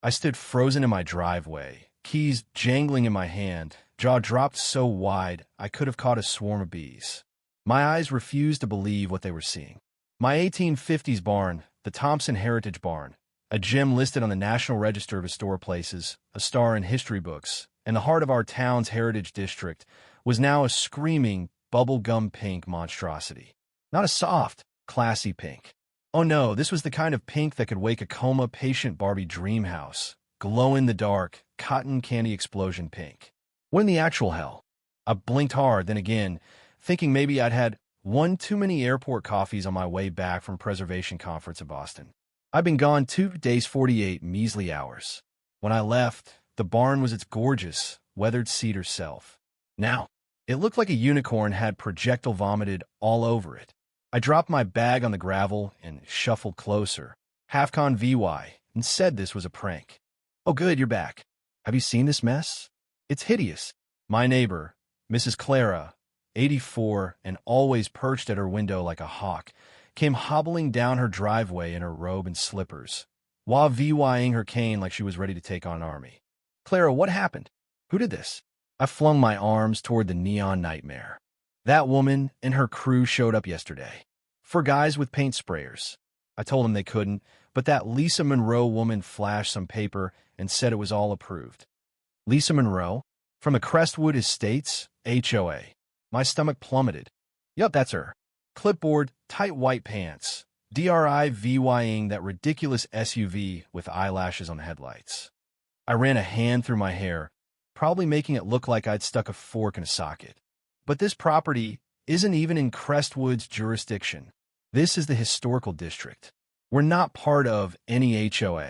I stood frozen in my driveway, keys jangling in my hand, jaw dropped so wide I could have caught a swarm of bees. My eyes refused to believe what they were seeing. My 1850s barn, the Thompson Heritage Barn, a gem listed on the National Register of Historic Places, a star in history books, and the heart of our town's heritage district, was now a screaming, bubblegum pink monstrosity. Not a soft, classy pink. Oh no, this was the kind of pink that could wake a coma-patient Barbie dream house. Glow-in-the-dark, cotton candy explosion pink. What in the actual hell? I blinked hard, then again, thinking maybe I'd had one too many airport coffees on my way back from Preservation Conference in Boston. I'd been gone 2 days 48 measly hours. When I left, the barn was its gorgeous, weathered cedar self. Now, it looked like a unicorn had projectile vomited all over it. I dropped my bag on the gravel and shuffled closer, half-con VY, and said this was a prank. Oh good, you're back. Have you seen this mess? It's hideous. My neighbor, Mrs. Clara, 84 and always perched at her window like a hawk, came hobbling down her driveway in her robe and slippers, while VYing her cane like she was ready to take on an army. Clara, what happened? Who did this? I flung my arms toward the neon nightmare. That woman and her crew showed up yesterday. 4 guys with paint sprayers. I told them they couldn't, but that Lisa Monroe woman flashed some paper and said it was all approved. Lisa Monroe? From the Crestwood Estates, HOA. My stomach plummeted. Yup, that's her. Clipboard, tight white pants. DRI VYing that ridiculous SUV with eyelashes on the headlights. I ran a hand through my hair, probably making it look like I'd stuck a fork in a socket. But this property isn't even in Crestwood's jurisdiction. This is the historical district. We're not part of any HOA.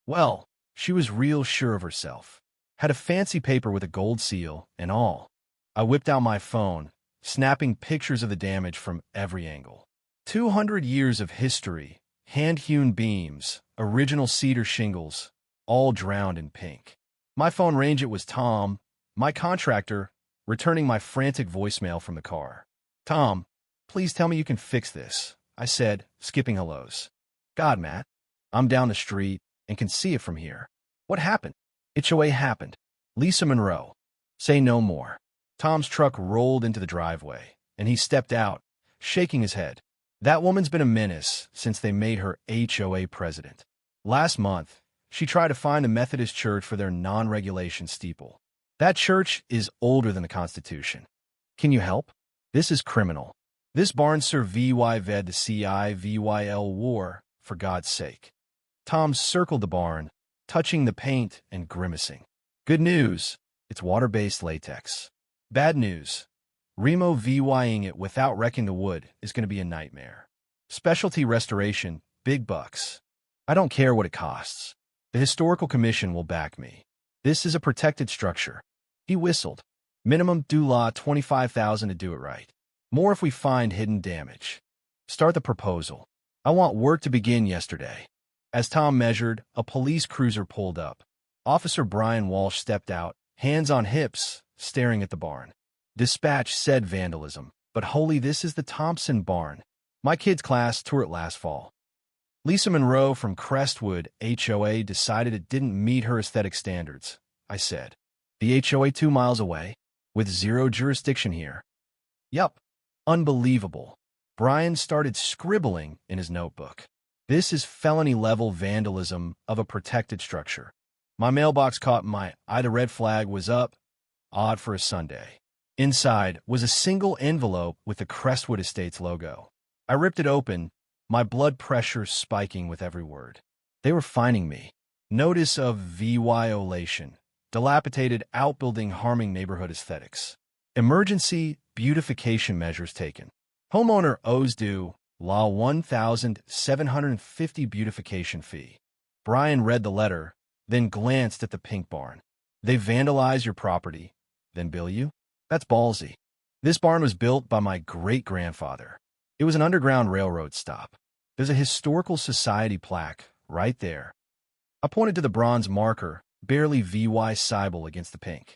Well, she was real sure of herself. Had a fancy paper with a gold seal and all. I whipped out my phone, snapping pictures of the damage from every angle. 200 years of history, hand-hewn beams, original cedar shingles, all drowned in pink. My phone rang. It was Tom, my contractor, returning my frantic voicemail from the car. Tom, please tell me you can fix this, I said, skipping hellos. God, Matt, I'm down the street and can see it from here. What happened? HOA happened. Lisa Monroe. Say no more. Tom's truck rolled into the driveway, and he stepped out, shaking his head. That woman's been a menace since they made her HOA president. Last month, she tried to find the Methodist Church for their non-regulation steeple. That church is older than the Constitution. Can you help? This is criminal. This barn served VY-ved the CIVYL war, for God's sake. Tom circled the barn, touching the paint and grimacing. Good news, it's water-based latex. Bad news, Remo VYing it without wrecking the wood is going to be a nightmare. Specialty restoration, big bucks. I don't care what it costs. The Historical Commission will back me. This is a protected structure. He whistled. Minimum due law $25,000 to do it right. More if we find hidden damage. Start the proposal. I want work to begin yesterday. As Tom measured, a police cruiser pulled up. Officer Brian Walsh stepped out, hands on hips, staring at the barn. Dispatch said vandalism, but holy, this is the Thompson barn. My kids' class toured it last fall. Lisa Monroe from Crestwood HOA decided it didn't meet her aesthetic standards, I said. The HOA 2 miles away, with zero jurisdiction here. Yup. Unbelievable. Brian started scribbling in his notebook. This is felony-level vandalism of a protected structure. My mailbox caught my eye. The red flag was up. Odd for a Sunday. Inside was a single envelope with the Crestwood Estates logo. I ripped it open, my blood pressure spiking with every word. They were fining me. Notice of violation. Dilapidated outbuilding harming neighborhood aesthetics. Emergency beautification measures taken. Homeowner owes due law $1,750 beautification fee. Brian read the letter, then glanced at the pink barn. They vandalize your property, then bill you? That's ballsy. This barn was built by my great-grandfather. It was an underground railroad stop. There's a historical society plaque right there. I pointed to the bronze marker, barely VY Cybele against the pink.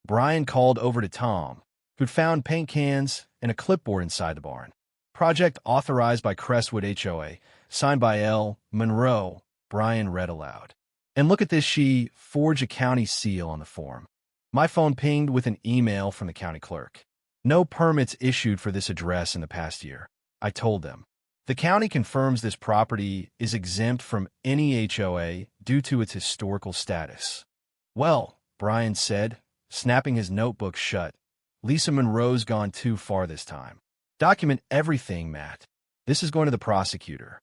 Brian called over to Tom, who'd found paint cans and a clipboard inside the barn. Project authorized by Crestwood HOA, signed by L. Monroe, Brian read aloud. And look at this, she forged a county seal on the form. My phone pinged with an email from the county clerk. No permits issued for this address in the past year. I told them. The county confirms this property is exempt from any HOA due to its historical status. Well, Brian said, snapping his notebook shut, Lisa Monroe's gone too far this time. Document everything, Matt. This is going to the prosecutor.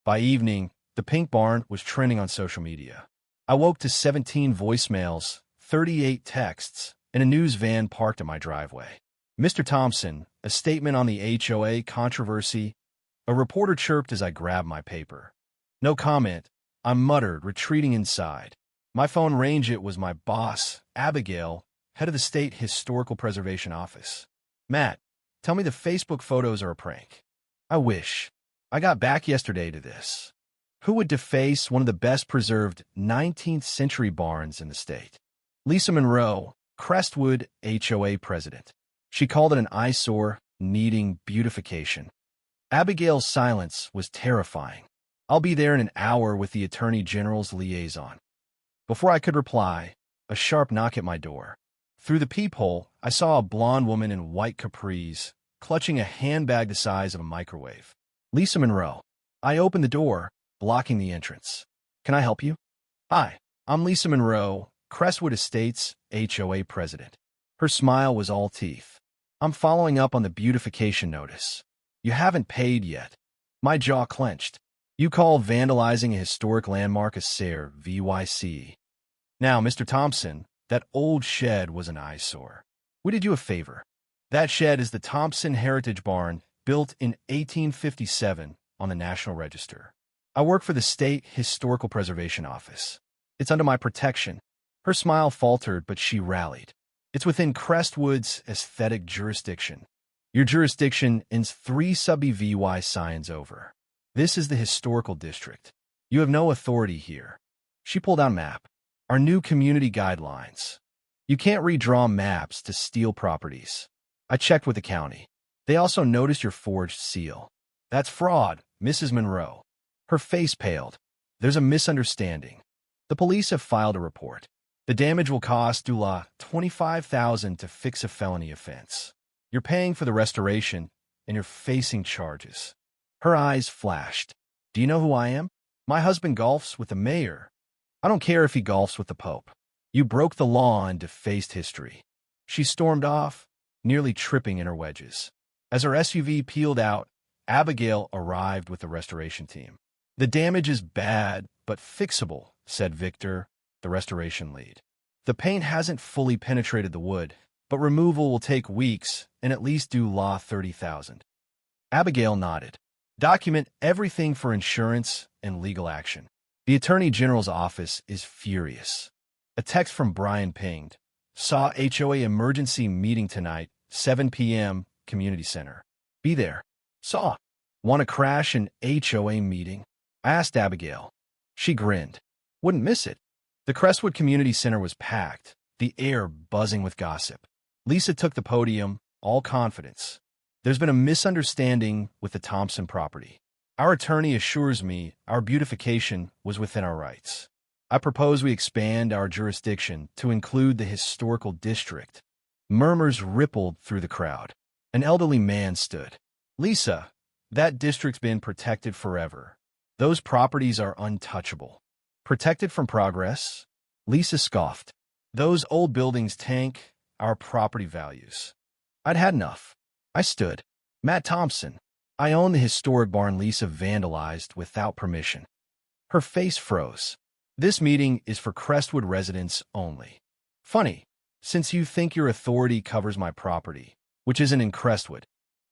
By evening, the pink barn was trending on social media. I woke to 17 voicemails, 38 texts, and a news van parked at my driveway. Mr. Thompson, a statement on the HOA controversy. A reporter chirped as I grabbed my paper. No comment, I muttered, retreating inside. My phone rang. It was my boss, Abigail, head of the State Historical Preservation Office. Matt, tell me the Facebook photos are a prank. I wish. I got back yesterday to this. Who would deface one of the best preserved 19th century barns in the state? Lisa Monroe, Crestwood HOA president. She called it an eyesore, needing beautification. Abigail's silence was terrifying. I'll be there in an hour with the Attorney General's liaison. Before I could reply, a sharp knock at my door. Through the peephole, I saw a blonde woman in white capris, clutching a handbag the size of a microwave. Lisa Monroe. I opened the door, blocking the entrance. Can I help you? Hi, I'm Lisa Monroe, Crestwood Estates HOA president. Her smile was all teeth. I'm following up on the beautification notice. You haven't paid yet. My jaw clenched. You call vandalizing a historic landmark a SARE VYC. Now, Mr. Thompson, that old shed was an eyesore. We did you a favor. That shed is the Thompson Heritage Barn, built in 1857 on the National Register. I work for the State Historical Preservation Office. It's under my protection. Her smile faltered, but she rallied. It's within Crestwood's aesthetic jurisdiction. Your jurisdiction ends 3 sub-VY signs over. This is the historical district. You have no authority here. She pulled out a map. Our new community guidelines. You can't redraw maps to steal properties. I checked with the county. They also noticed your forged seal. That's fraud, Mrs. Monroe. Her face paled. There's a misunderstanding. The police have filed a report. The damage will cost Dula $25,000 to fix a felony offense. You're paying for the restoration, and you're facing charges. Her eyes flashed. Do you know who I am? My husband golfs with the mayor. I don't care if he golfs with the Pope. You broke the law and defaced history. She stormed off, nearly tripping in her wedges. As her SUV peeled out, Abigail arrived with the restoration team. The damage is bad, but fixable, said Victor, the restoration lead. The paint hasn't fully penetrated the wood, but removal will take weeks and at least do law $30,000. Abigail nodded. Document everything for insurance and legal action. The Attorney General's office is furious. A text from Brian pinged. Saw HOA emergency meeting tonight, 7 p.m., Community Center. Be there. Saw. Want to crash an HOA meeting? I asked Abigail. She grinned. Wouldn't miss it. The Crestwood Community Center was packed, the air buzzing with gossip. Lisa took the podium, all confidence. There's been a misunderstanding with the Thompson property. Our attorney assures me our beautification was within our rights. I propose we expand our jurisdiction to include the historical district. Murmurs rippled through the crowd. An elderly man stood. Lisa, that district's been protected forever. Those properties are untouchable. Protected from progress? Lisa scoffed. Those old buildings tank our property values. I'd had enough. I stood. Matt Thompson. I own the historic barn Lisa vandalized without permission. Her face froze. This meeting is for Crestwood residents only. Funny, since you think your authority covers my property, which isn't in Crestwood.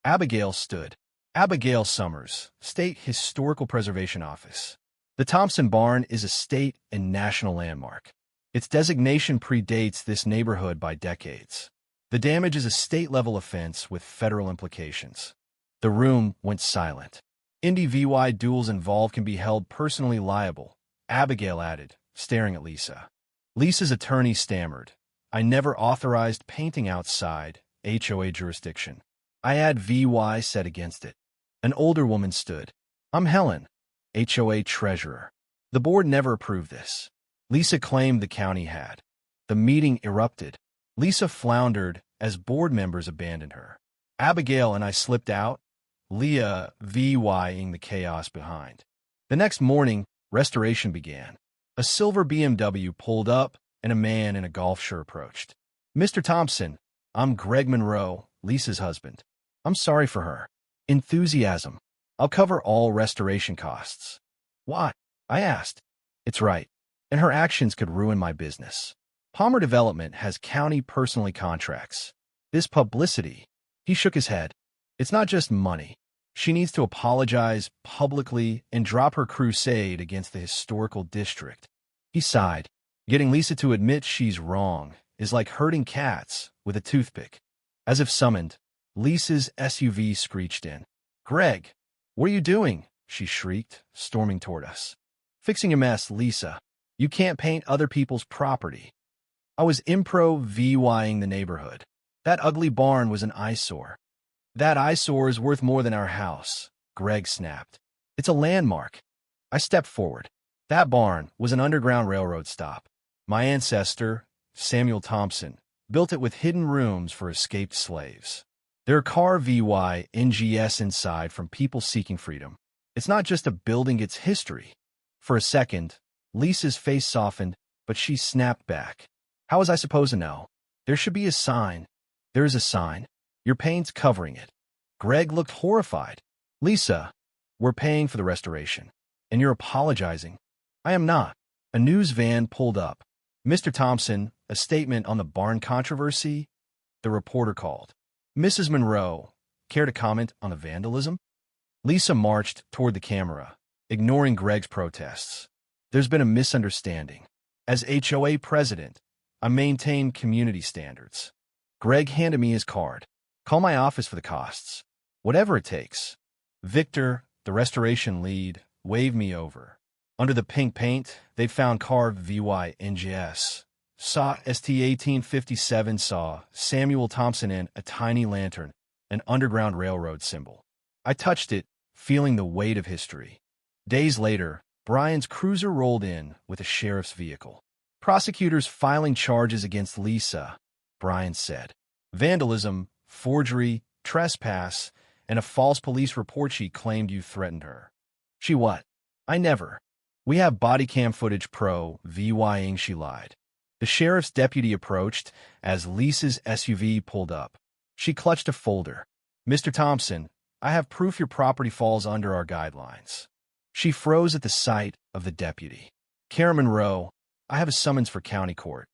Abigail stood. Abigail Summers, State Historical Preservation Office. The Thompson Barn is a state and national landmark. Its designation predates this neighborhood by decades. The damage is a state-level offense with federal implications. The room went silent. NDVY duels involved can be held personally liable, Abigail added, staring at Lisa. Lisa's attorney stammered. I never authorized painting outside HOA jurisdiction. I had VY set against it. An older woman stood. I'm Helen, HOA treasurer. The board never approved this. Lisa claimed the county had. The meeting erupted. Lisa floundered as board members abandoned her. Abigail and I slipped out, Leah VYing the chaos behind. The next morning, restoration began. A silver BMW pulled up, and a man in a golf shirt approached. "Mr. Thompson, I'm Greg Monroe, Lisa's husband. I'm sorry for her." Enthusiasm. "I'll cover all restoration costs." "Why?" I asked. "It's right, and her actions could ruin my business. Palmer Development has county personally contracts. This publicity." He shook his head. "It's not just money. She needs to apologize publicly and drop her crusade against the historical district." He sighed. "Getting Lisa to admit she's wrong is like herding cats with a toothpick." As if summoned, Lisa's SUV screeched in. "Greg, what are you doing?" she shrieked, storming toward us. "Fixing a mess, Lisa. You can't paint other people's property." I was improv-VYing the neighborhood. That ugly barn was an eyesore. "That eyesore is worth more than our house," Greg snapped. "It's a landmark." I stepped forward. That barn was an Underground Railroad stop. My ancestor, Samuel Thompson, built it with hidden rooms for escaped slaves. There are car VYNGS inside from people seeking freedom. It's not just a building, it's history. For a second, Lisa's face softened, but she snapped back. "How was I supposed to know? There should be a sign." "There is a sign. Your paint's covering it." Greg looked horrified. "Lisa, we're paying for the restoration, and you're apologizing." "I am not." A news van pulled up. "Mr. Thompson, a statement on the barn controversy?" The reporter called. "Mrs. Monroe, care to comment on the vandalism?" Lisa marched toward the camera, ignoring Greg's protests. "There's been a misunderstanding. As HOA president, I maintain community standards." Greg handed me his card. "Call my office for the costs. Whatever it takes." Victor, the restoration lead, waved me over. Under the pink paint, they'd found carved VYNGS. Saw ST 1857, saw Samuel Thompson in a tiny lantern, an Underground Railroad symbol. I touched it, feeling the weight of history. Days later, Brian's cruiser rolled in with a sheriff's vehicle. "Prosecutors filing charges against Lisa," Brian said. "Vandalism, forgery, trespass, and a false police report. She claimed you threatened her." "She what?" "I never. We have body cam footage VYing she lied." The sheriff's deputy approached as Lisa's SUV pulled up. She clutched a folder. "Mr. Thompson, I have proof your property falls under our guidelines." She froze at the sight of the deputy. "Karen Monroe, I have a summons for county court."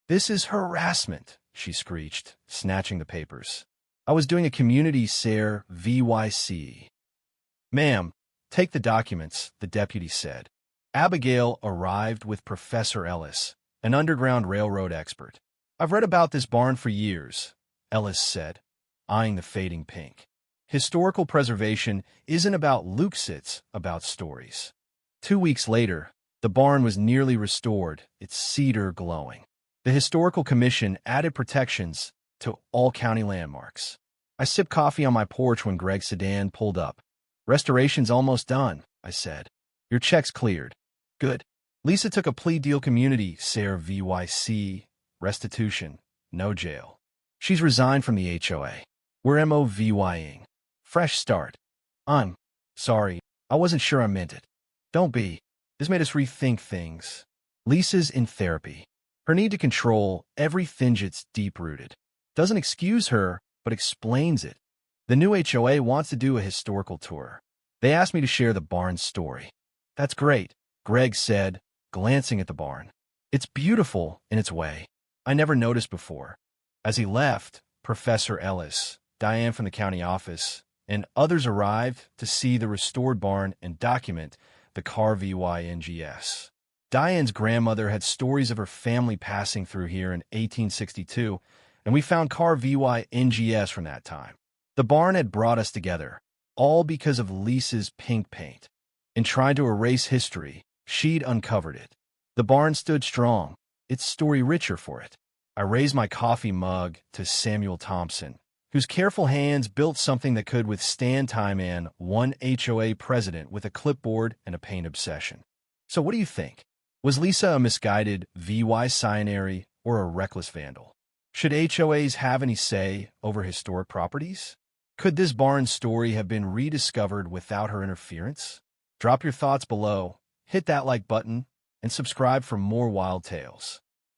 "This is harassment," she screeched, snatching the papers. "I was doing a community SARE VYC." "Ma'am, take the documents," the deputy said. Abigail arrived with Professor Ellis, an Underground Railroad expert. "I've read about this barn for years," Ellis said, eyeing the fading pink. "Historical preservation isn't about looks, it's about stories." 2 weeks later, the barn was nearly restored, its cedar glowing. The Historical Commission added protections to all county landmarks. I sipped coffee on my porch when Greg's sedan pulled up. "Restoration's almost done," I said. "Your check's cleared." "Good." Lisa took a plea deal, community SARE VYC, restitution, no jail. She's resigned from the HOA. We're MOVYing. Fresh start. "I'm sorry. I wasn't sure I meant it." "Don't be. This made us rethink things." Lisa's in therapy. Her need to control everything it's deep-rooted. Doesn't excuse her, but explains it. The new HOA wants to do a historical tour. They asked me to share the barn's story. "That's great," Greg said, glancing at the barn. "It's beautiful in its way. I never noticed before." As he left, Professor Ellis, Diane from the county office, and others arrived to see the restored barn and document the car VYNGS. Diane's grandmother had stories of her family passing through here in 1862, and we found car VYNGS from that time. The barn had brought us together, all because of Lisa's pink paint. In trying to erase history, she'd uncovered it. The barn stood strong, its story richer for it. I raised my coffee mug to Samuel Thompson, whose careful hands built something that could withstand time and one HOA president with a clipboard and a paint obsession. "So what do you think?" Was Lisa a misguided, visionary, or a reckless vandal? Should HOAs have any say over historic properties? Could this barn story have been rediscovered without her interference? Drop your thoughts below, hit that like button, and subscribe for more wild tales.